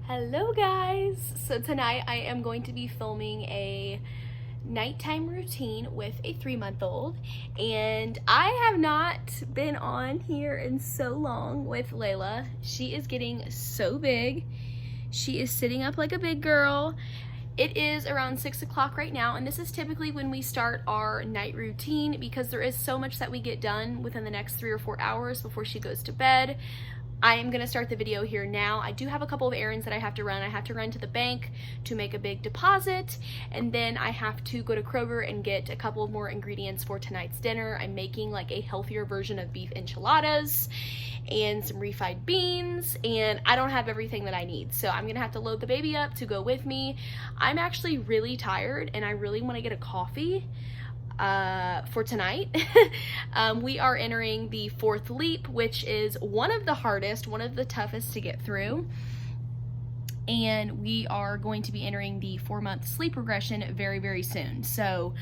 Hello guys! So tonight I am going to be filming a nighttime routine with a 3-month-old, and I have not been on here in so long with Layla. She is getting so big. She is sitting up like a big girl. It is around 6 o'clock right now, and this is typically when we start our night routine because there is so much that we get done within the next 3 or 4 hours before she goes to bed. I am gonna start the video here now. I do have a couple of errands that I have to run. I have to run to the bank to make a big deposit, and then I have to go to Kroger and get a couple of more ingredients for tonight's dinner. I'm making like a healthier version of beef enchiladas and some refried beans, and I don't have everything that I need. So I'm gonna have to load the baby up to go with me. I'm actually really tired and I really wanna get a coffee for tonight. We are entering the 4th leap, which is one of the hardest, one of the toughest to get through. And we are going to be entering the 4-month sleep regression very, very soon. So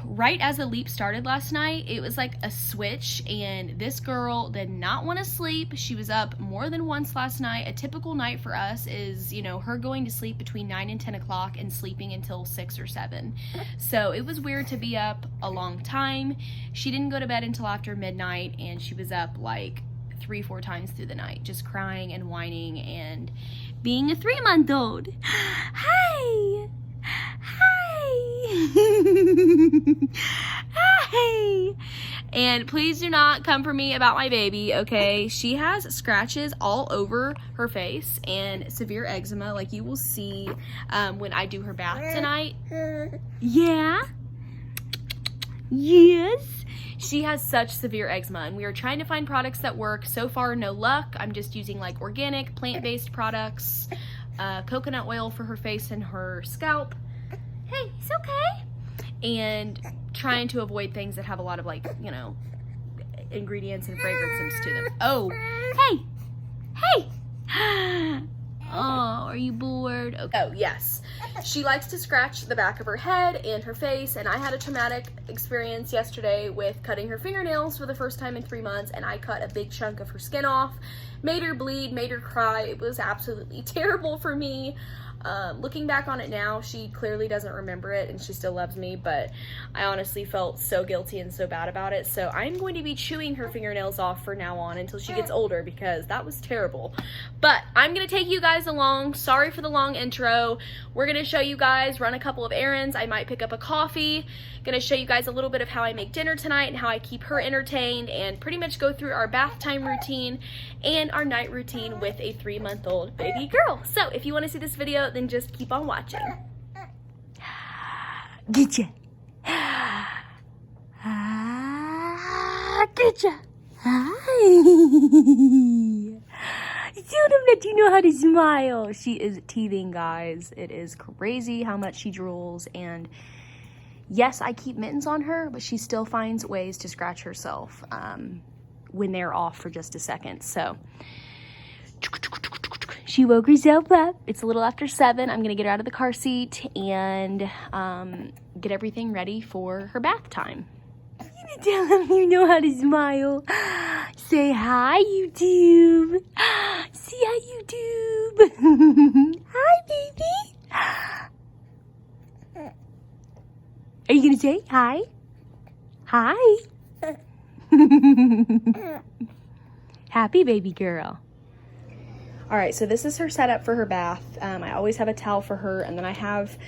right as the leap started last night, it was like a switch, and this girl did not want to sleep. She was up more than once last night. A typical night for us is, you know, her going to sleep between 9 and 10 o'clock and sleeping until 6 or 7. So it was weird to be up a long time. She didn't go to bed until after midnight, and she was up like 3-4 times through the night, just crying and whining and being a 3-month-old. Hi! Hi! And please do not come for me about my baby, okay? She has scratches all over her face and severe eczema, like you will see when I do her bath tonight. Yeah? Yes? She has such severe eczema, and we are trying to find products that work. So far, no luck. I'm just using like organic, plant-based products, coconut oil for her face and her scalp. Hey, it's okay. And trying to avoid things that have a lot of, like, you know, ingredients and fragrances to them. Oh, hey, hey. Oh, are you bored? Okay. Oh, yes. She likes to scratch the back of her head and her face, and I had a traumatic experience yesterday with cutting her fingernails for the first time in 3 months, and I cut a big chunk of her skin off, made her bleed, made her cry. It was absolutely terrible for me. Looking back on it now, she clearly doesn't remember it and she still loves me, but I honestly felt so guilty and so bad about it. So I'm going to be chewing her fingernails off from now on until she gets older, because that was terrible. But I'm going to take you guys along. Sorry for the long intro. We're going to show you guys, run a couple of errands. I might pick up a coffee. Going to show you guys a little bit of how I make dinner tonight and how I keep her entertained, and pretty much go through our bath time routine and our night routine with a 3-month-old baby girl. So if you want to see this video, then just keep on watching. Getcha. Getcha. Hi. Seldom that you know how to smile. She is teething, guys. It is crazy how much she drools, and yes, I keep mittens on her, but she still finds ways to scratch herself when they're off for just a second. So she woke herself up. It's a little after 7. I'm gonna get her out of the car seat and get everything ready for her bath time. I'm gonna tell them you know how to smile. Say hi, YouTube. Say hi, YouTube. Hi, baby. Are you gonna say hi? Hi. Happy baby girl. All right, so this is her setup for her bath. I always have a towel for her, and then I have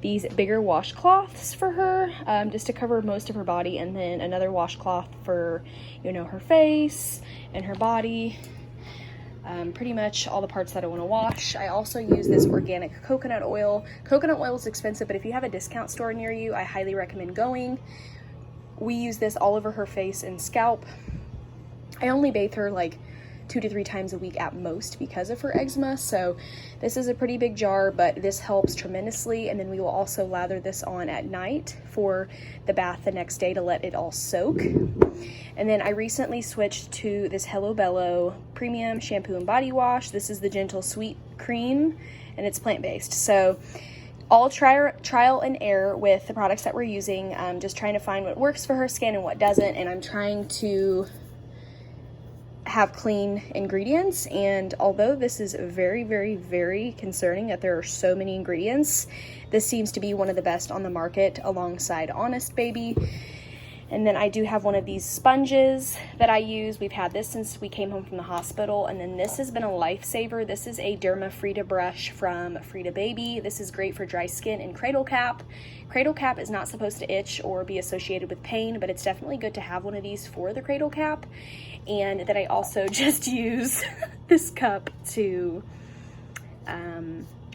these bigger washcloths for her, just to cover most of her body, and then another washcloth for, you know, her face and her body. Pretty much all the parts that I want to wash. I also use this organic coconut oil. Coconut oil is expensive, but if you have a discount store near you, I highly recommend going. We use this all over her face and scalp. I only bathe her like 2 to 3 times a week at most because of her eczema, so this is a pretty big jar, but this helps tremendously. And then we will also lather this on at night for the bath the next day to let it all soak. And then I recently switched to this Hello Bello premium shampoo and body wash. This is the Gentle Sweet Cream, and it's plant-based. So all trial and error with the products that we're using, just trying to find what works for her skin and what doesn't, and I'm trying to have clean ingredients. And although this is very, very, very concerning that there are so many ingredients, this seems to be one of the best on the market alongside Honest Baby. And then I do have one of these sponges that I use. We've had this since we came home from the hospital. And then this has been a lifesaver. This is a Derma Frida brush from Frida Baby. This is great for dry skin and cradle cap. Cradle cap is not supposed to itch or be associated with pain, but it's definitely good to have one of these for the cradle cap. And then I also just use this cup to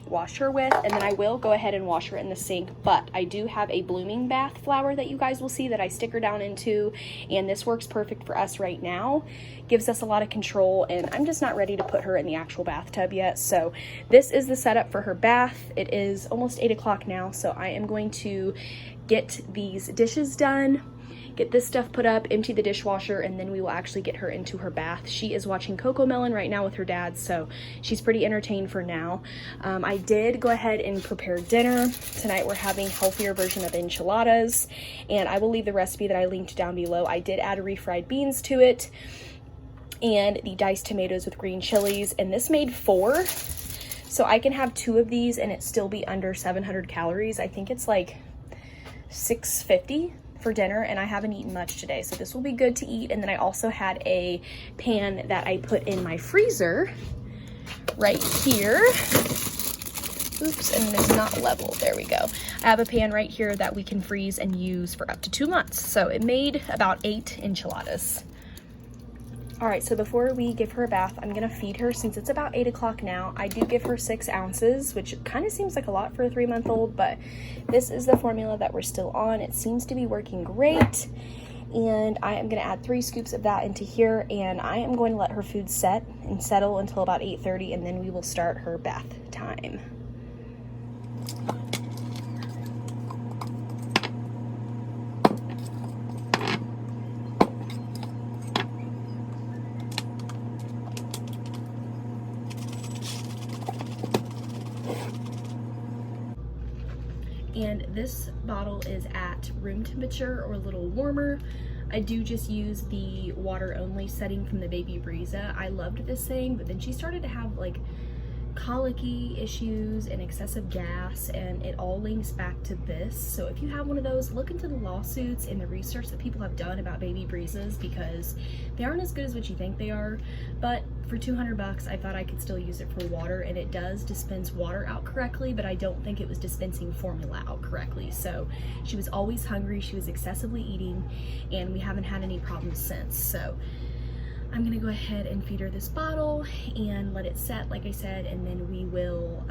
wash her with, and then I will go ahead and wash her in the sink. But I do have a blooming bath flower that you guys will see that I stick her down into, and this works perfect for us right now. Gives us a lot of control, and I'm just not ready to put her in the actual bathtub yet. So this is the setup for her bath. It is almost 8 o'clock now, so I am going to get these dishes done, get this stuff put up, empty the dishwasher, and then we will actually get her into her bath. She is watching Coco Melon right now with her dad, so she's pretty entertained for now. I did go ahead and prepare dinner. Tonight we're having a healthier version of enchiladas, and I will leave the recipe that I linked down below. I did add refried beans to it, and the diced tomatoes with green chilies, and this made 4. So I can have 2 of these and it still be under 700 calories. I think it's like 650 for dinner, and I haven't eaten much today, so this will be good to eat. And then I also had a pan that I put in my freezer right here. Oops, and it's not level. There we go. I have a pan right here that we can freeze and use for up to 2 months. So it made about 8 enchiladas. All right, so before we give her a bath, I'm gonna feed her. Since it's about 8 o'clock now, I do give her 6 ounces, which kind of seems like a lot for a 3-month-old, but this is the formula that we're still on. It seems to be working great. And I am gonna add 3 scoops of that into here, and I am going to let her food set and settle until about 8:30, and then we will start her bath time. And this bottle is at room temperature or a little warmer. I do just use the water only setting from the Baby Breeza. I loved this thing, but then she started to have like colicky issues and excessive gas, and it all links back to this. So if you have one of those, look into the lawsuits and the research that people have done about Baby Breezes, because they aren't as good as what you think they are. But for 200 bucks, I thought I could still use it for water, and it does dispense water out correctly, but I don't think it was dispensing formula out correctly. So she was always hungry, she was excessively eating, and we haven't had any problems since. So I'm gonna go ahead and feed her this bottle and let it set, like I said, and then we will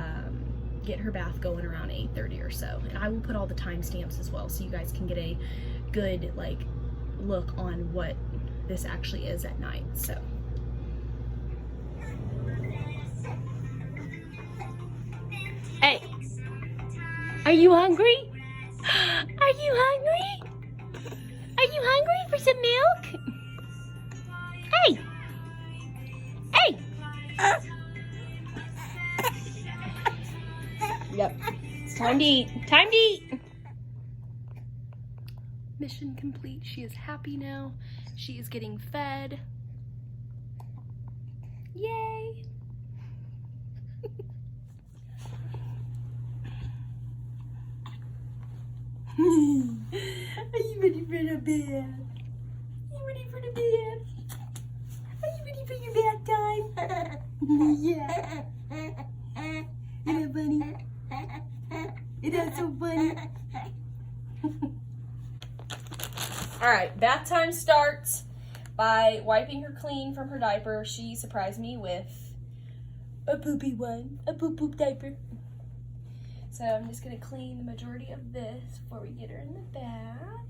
get her bath going around 8:30 or so. And I will put all the timestamps as well, so you guys can get a good like look on what this actually is at night. So hey, are you hungry? Are you hungry? Are you hungry for some milk? Hey! Hey! Yep. It's time to eat. Time to eat! Mission complete. She is happy now. She is getting fed. Yay! Are you ready for the bed? Are you ready for the bed? Are you ready for your bath time? Yeah. Isn't that funny? Isn't that so funny? All right, bath time starts by wiping her clean from her diaper. She surprised me with a poopy one, a poop poop diaper. So I'm just gonna clean the majority of this before we get her in the bath.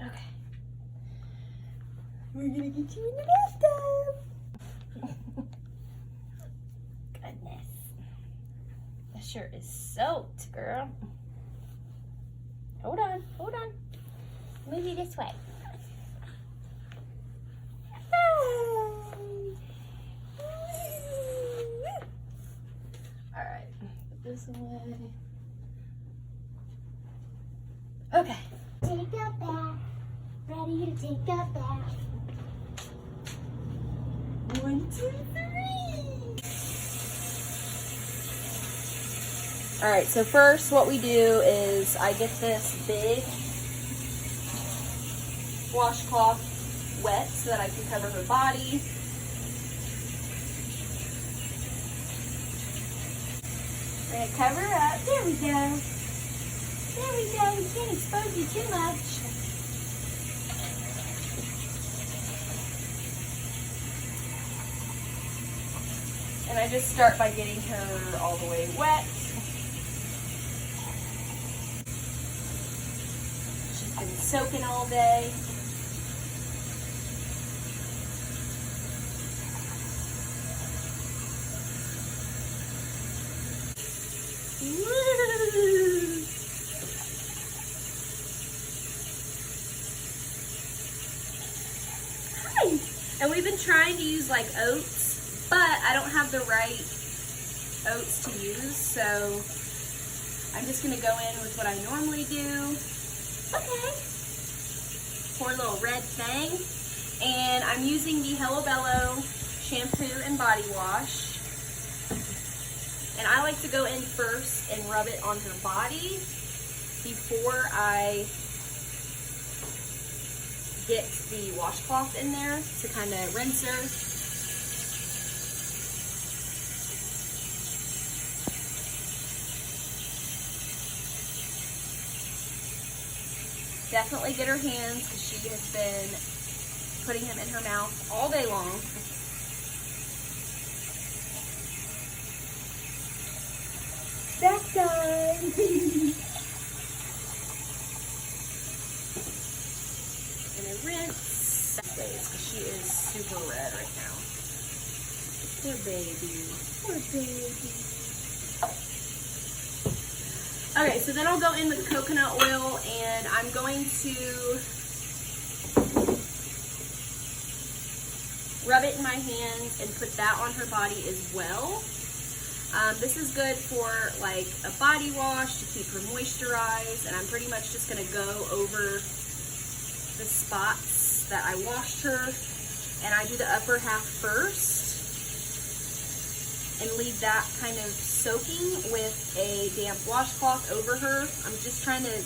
Okay. We're gonna get you in the bathtub. Goodness. The shirt is soaked, girl. Hold on, hold on. Move you this way. Alright, put this away. Okay. Take a bath. Ready to take a bath. 1, 2, 3. All right, so first what we do is I get this big washcloth wet so that I can cover her body. We're gonna cover her up. There we go. There we go. We can't expose you too much. And I just start by getting her all the way wet. She's been soaking all day. Woo! Hi! And we've been trying to use like oats, but I don't have the right oats to use, so I'm just gonna go in with what I normally do. Okay. Pour a little red thing. And I'm using the Hello Bello shampoo and body wash. And I like to go in first and rub it on her body before I get the washcloth in there to kind of rinse her. Definitely get her hands because she has been putting him in her mouth all day long. Back time. And a rinse. Because she is super red right now. Poor baby. Poor baby. Okay, so then I'll go in with coconut oil and I'm going to rub it in my hands and put that on her body as well. This is good for like a body wash to keep her moisturized, and I'm pretty much just gonna go over the spots that I washed her, and I do the upper half first and leave that kind of soaking with a damp washcloth over her. I'm just trying to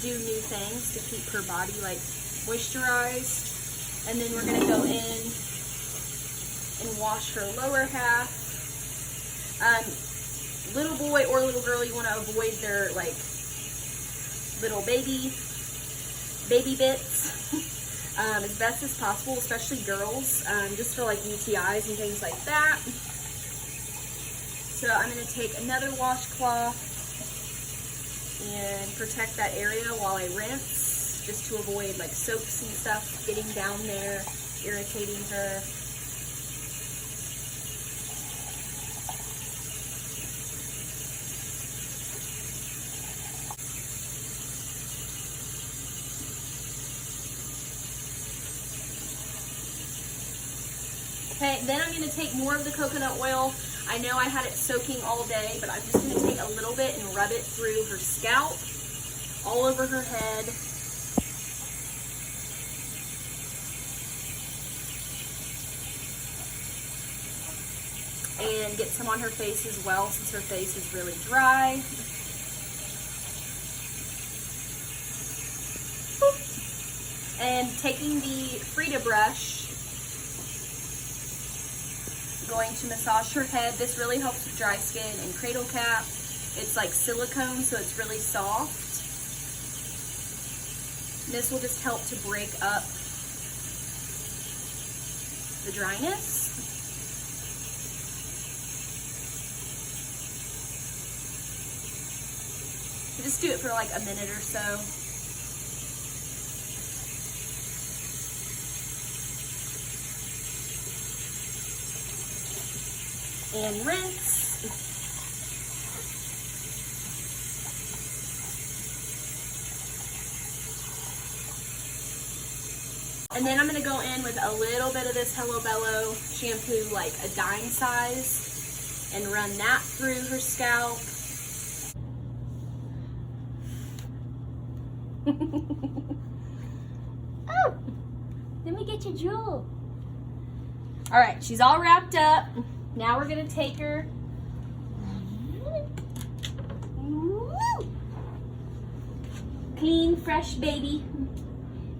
do new things to keep her body like moisturized, and then we're gonna go in and wash her lower half. Little boy or little girl, you want to avoid their like little baby bits as best as possible, especially girls, just for like UTIs and things like that. So I'm going to take another washcloth and protect that area while I rinse, just to avoid like soaps and stuff getting down there, irritating her. Okay, then I'm going to take more of the coconut oil. I know I had it soaking all day, but I'm just going to take a little bit and rub it through her scalp, all over her head. And get some on her face as well, since her face is really dry. And taking the Frida brush, going to massage her head. This really helps with dry skin and cradle cap. It's like silicone, so it's really soft. And this will just help to break up the dryness. So just do it for like a minute or so. And rinse. And then I'm going to go in with a little bit of this Hello Bello shampoo, like a dime size, and run that through her scalp. Oh, let me get your jewel. All right, she's all wrapped up. Now we're gonna take her. Clean, fresh baby.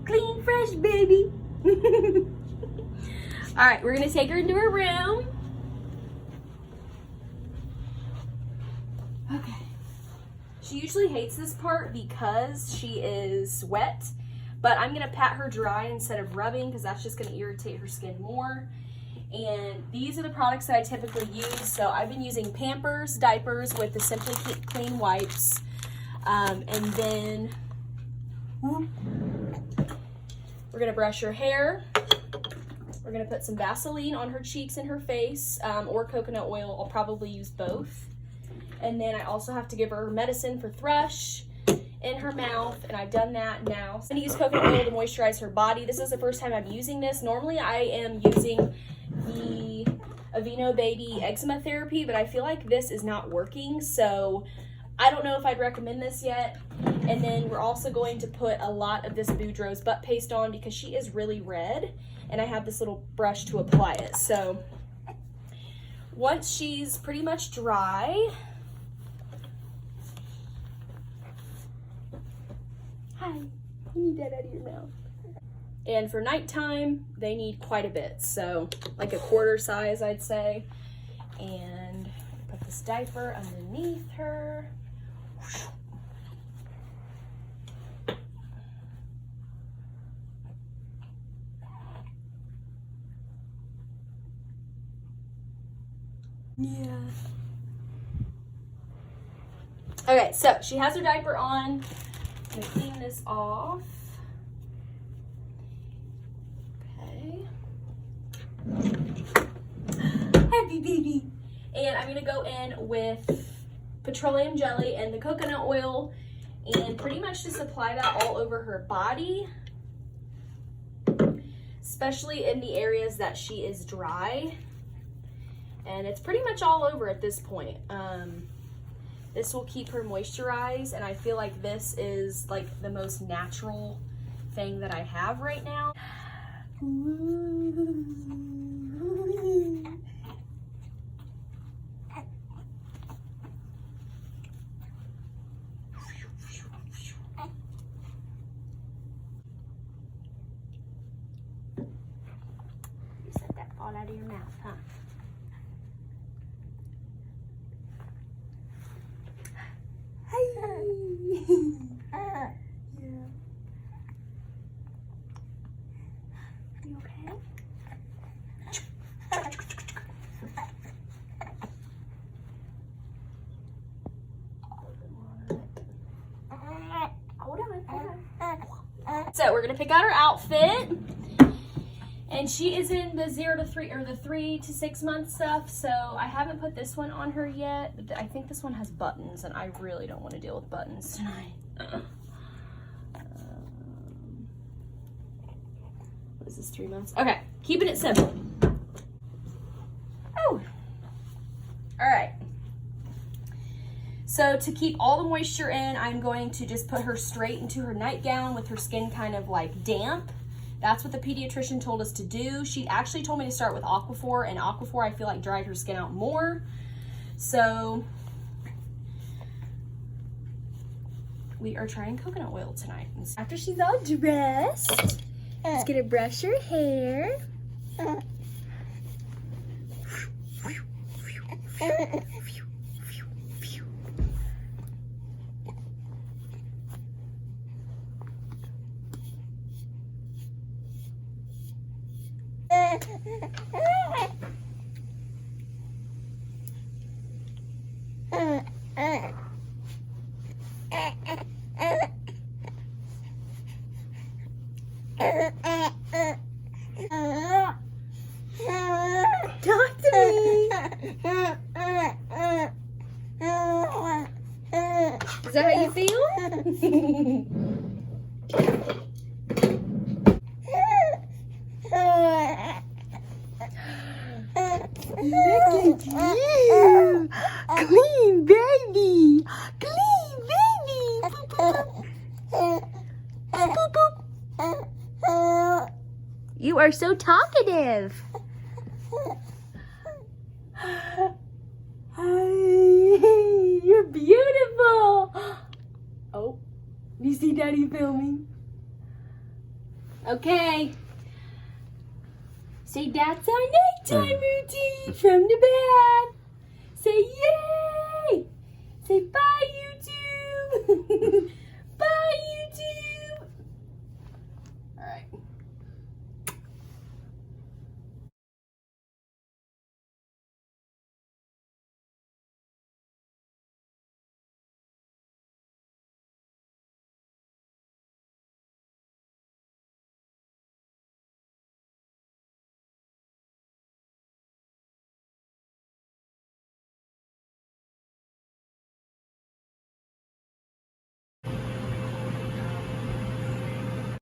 Clean, fresh baby. All right, we're gonna take her into her room. Okay. She usually hates this part because she is wet, but I'm gonna pat her dry instead of rubbing because that's just gonna irritate her skin more. And these are the products that I typically use. So I've been using Pampers diapers with the Simply Clean wipes. And then we're gonna brush her hair. We're gonna put some Vaseline on her cheeks and her face, or coconut oil. I'll probably use both. And then I also have to give her medicine for thrush in her mouth, and I've done that now. So I'm gonna use coconut oil to moisturize her body. This is the first time I'm using this. Normally I am using the Aveeno Baby Eczema Therapy, but I feel like this is not working, so I don't know if I'd recommend this yet. And then we're also going to put a lot of this Boudreaux's butt paste on because she is really red, and I have this little brush to apply it. So once she's pretty much dry, hi, you need that out of your mouth. And for nighttime, they need quite a bit. So like a quarter size, I'd say. And put this diaper underneath her. Yeah. Okay, so she has her diaper on. I'm gonna clean this off. Okay. Happy baby. And I'm gonna go in with petroleum jelly and the coconut oil and pretty much just apply that all over her body, especially in the areas that she is dry. And it's pretty much all over at this point. This will keep her moisturized, and I feel like this is like the most natural thing that I have right now. You said that all out of your mouth, huh? Yeah. You okay? Hold on. So we're gonna pick out her outfit. And she is in the 0 to 3 or the 3 to 6 month stuff, so I haven't put this one on her yet. But I think this one has buttons, and I really don't want to deal with buttons tonight. What is this, 3 months? Okay, keeping it simple. Oh, all right. So to keep all the moisture in, I'm going to just put her straight into her nightgown with her skin kind of like damp. That's what the pediatrician told us to do. She actually told me to start with Aquaphor, and Aquaphor I feel like dried her skin out more. So we are trying coconut oil tonight. After she's all dressed, just gonna brush her hair. Talk to me. Is that how you feel? Look at you. Clean baby. Clean baby. You are so talkative. Hi, you're beautiful. Oh, you see Daddy filming? Okay. Say that's our nighttime routine from the bed. Say yay. Say bye, YouTube. Bye, YouTube. All right.